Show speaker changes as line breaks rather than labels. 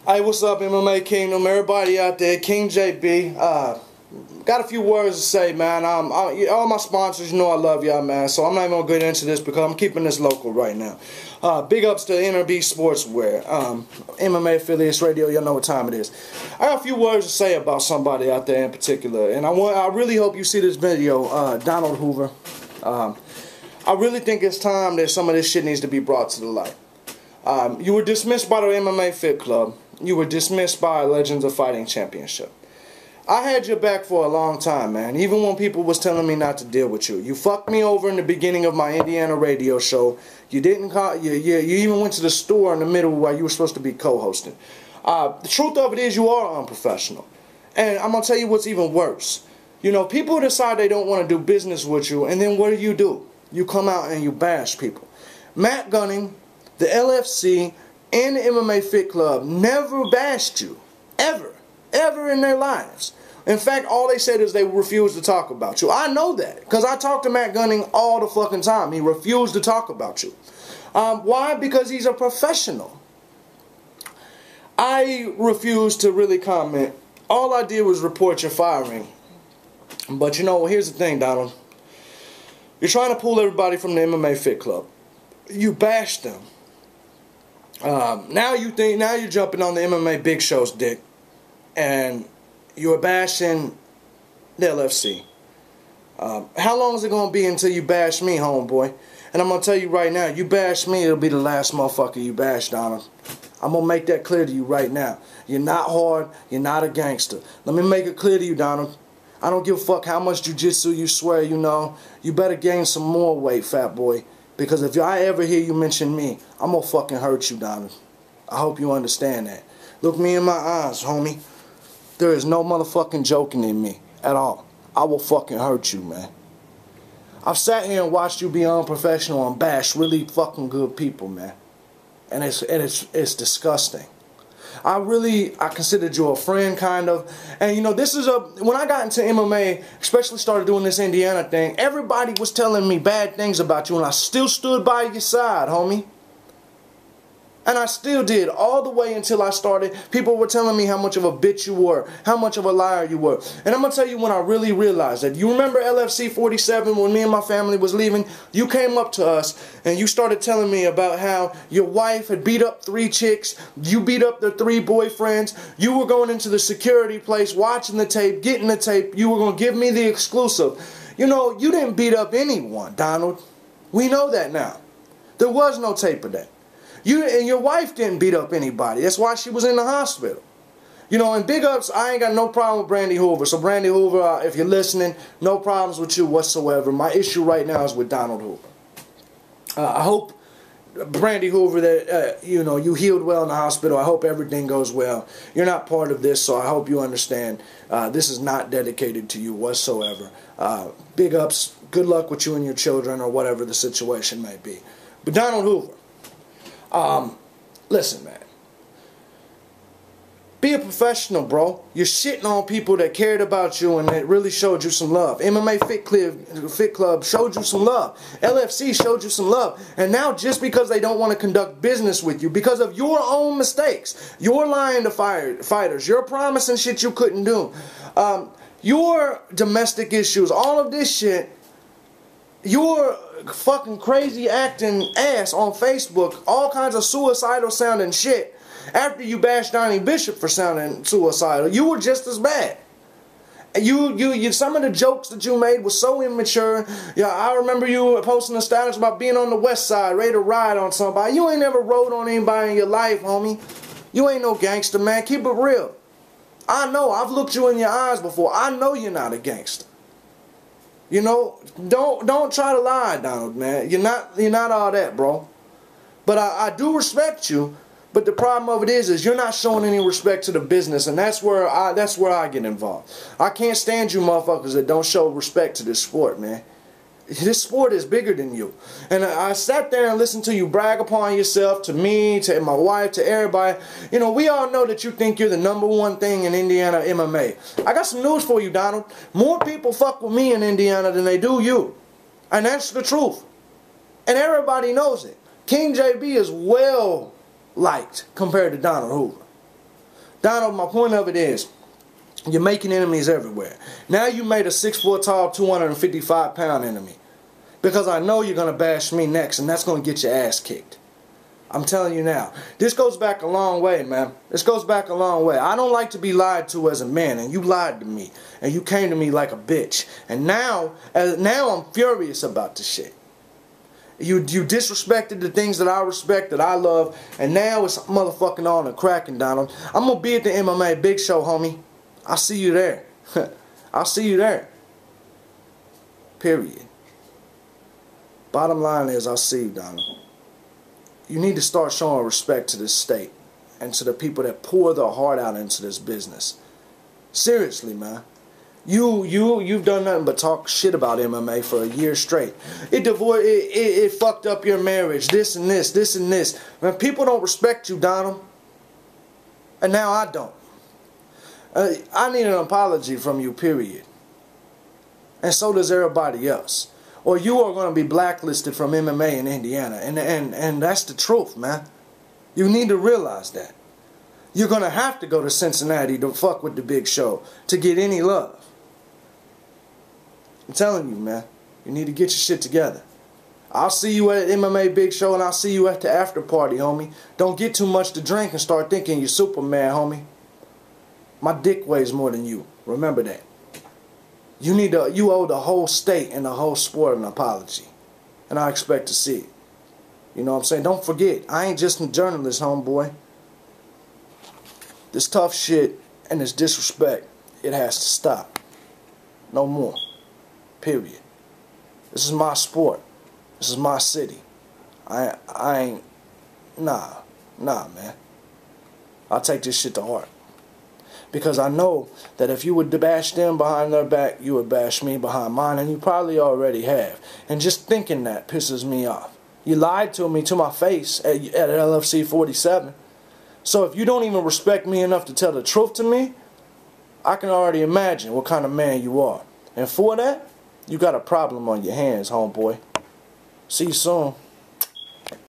Hey, what's up, MMA Kingdom? Everybody out there, King JB. Got a few words to say, man. All my sponsors, you know I love y'all, man. So I'm not even gonna get into this because I'm keeping this local right now. Big ups to NRB Sportswear, MMA Affiliates Radio. Y'all know what time it is. I got a few words to say about somebody out there in particular, and I really hope you see this video, Donald Hoover. I really think it's time that some of this shit needs to be brought to the light. You were dismissed by the MMA Fit Club. You were dismissed by Legends of Fighting Championship. I had your back for a long time, man, even when people was telling me not to deal with you. You fucked me over in the beginning of my Indiana radio show. You didn't call, you even went to the store in the middle while you were supposed to be co-hosting. The truth of it is you are unprofessional. And I'm going to tell you what's even worse. You know, people decide they don't want to do business with you, and then what do? You come out and you bash people. Matt Gunning, the LFC, and the MMA Fit Club never bashed you. Ever in their lives. In fact, all they said is they refused to talk about you. I know that, because I talk to Matt Gunning all the fucking time. He refused to talk about you. Why? Because he's a professional. I refused to really comment. All I did was report your firing. But you know, here's the thing, Donald. You're trying to pull everybody from the MMA Fit Club. You bashed them. Now you're jumping on the MMA Big Show's dick, and you're bashing the LFC. How long is it going to be until you bash me, homeboy? And I'm going to tell you right now, you bash me, it'll be the last motherfucker you bash, Donald. I'm going to make that clear to you right now. You're not hard, you're not a gangster. Let me make it clear to you, Donald. I don't give a fuck how much jiu-jitsu you swear you know. You better gain some more weight, fat boy. Because if I ever hear you mention me, I'm going to fucking hurt you, Donald. I hope you understand that. Look me in my eyes, homie. There is no motherfucking joking in me at all. I will fucking hurt you, man. I've sat here and watched you be unprofessional and bash really fucking good people, man. And it's disgusting. I considered you a friend, kind of. And you know, when I got into MMA, especially started doing this Indiana thing, everybody was telling me bad things about you, and I still stood by your side, homie. And I still did, all the way until I started. People were telling me how much of a bitch you were, how much of a liar you were. And I'm going to tell you when I really realized that. You remember LFC 47 when me and my family was leaving? You came up to us and you started telling me about how your wife had beat up 3 chicks. You beat up their 3 boyfriends. You were going into the security place, watching the tape, getting the tape. You were going to give me the exclusive. You know, you didn't beat up anyone, Donald. We know that now. There was no tape of that. You and your wife didn't beat up anybody. That's why she was in the hospital. You know, and big ups, I ain't got no problem with Brandy Hoover. So Brandy Hoover, if you're listening, no problems with you whatsoever. My issue right now is with Donald Hoover. I hope, Brandy Hoover, that, you know, you healed well in the hospital. I hope everything goes well. You're not part of this, so I hope you understand. This is not dedicated to you whatsoever. Big ups, good luck with you and your children or whatever the situation may be. But Donald Hoover. Listen, man. Be a professional, bro. You're shitting on people that cared about you and that really showed you some love. MMA Fit Club showed you some love. LFC showed you some love. And now just because they don't want to conduct business with you, because of your own mistakes, you're lying to fighters, you're promising shit you couldn't do, your domestic issues, all of this shit, your fucking crazy acting ass on Facebook, all kinds of suicidal sounding shit. After you bashed Donnie Bishop for sounding suicidal, you were just as bad. Some of the jokes that you made were so immature. Yeah, I remember you posting a status about being on the west side, ready to ride on somebody. You ain't never rode on anybody in your life, homie. You ain't no gangster, man. Keep it real. I know. I've looked you in your eyes before. I know you're not a gangster. You know, don't try to lie, Donald, man. You're not all that, bro. But I do respect you. But the problem of it is you're not showing any respect to the business, and that's where I get involved. I can't stand you motherfuckers that don't show respect to this sport, man. This sport is bigger than you. And I sat there and listened to you brag upon yourself, to me, to my wife, to everybody. You know, we all know that you think you're the #1 thing in Indiana MMA. I got some news for you, Donald. More people fuck with me in Indiana than they do you. And that's the truth. And everybody knows it. King JB is well liked compared to Donald Hoover. Donald, my point of it is, you're making enemies everywhere. Now you made a 6'4" tall, 255-pound enemy. Because I know you're going to bash me next, and that's going to get your ass kicked. I'm telling you now. This goes back a long way, man. This goes back a long way. I don't like to be lied to as a man, and you lied to me. And you came to me like a bitch. And now I'm furious about this shit. You disrespected the things that I respect, that I love, and now it's motherfucking on and cracking, Donald. I'm going to be at the MMA Big Show, homie. I'll see you there. I'll see you there. Period. Bottom line is, I'll see you, Donald. You need to start showing respect to this state and to the people that pour their heart out into this business. Seriously, man. You've done nothing but talk shit about MMA for a year straight. It fucked up your marriage. This and this, this and this. Man, people don't respect you, Donald. And now I don't. I need an apology from you, period. And so does everybody else. Or you are going to be blacklisted from MMA in Indiana. And that's the truth, man. You need to realize that. You're going to have to go to Cincinnati to fuck with the Big Show to get any love. I'm telling you, man. You need to get your shit together. I'll see you at MMA Big Show, and I'll see you at the after party, homie. Don't get too much to drink and start thinking you're Superman, homie. My dick weighs more than you. Remember that. You owe the whole state and the whole sport an apology. And I expect to see it. You know what I'm saying? Don't forget, I ain't just a journalist, homeboy. This tough shit and this disrespect, it has to stop. No more. Period. This is my sport. This is my city. I ain't... Nah, man. I'll take this shit to heart. Because I know that if you would bash them behind their back, you would bash me behind mine, and you probably already have. And just thinking that pisses me off. You lied to me to my face at LFC 47. So if you don't even respect me enough to tell the truth to me, I can already imagine what kind of man you are. And for that, you got a problem on your hands, homeboy. See you soon.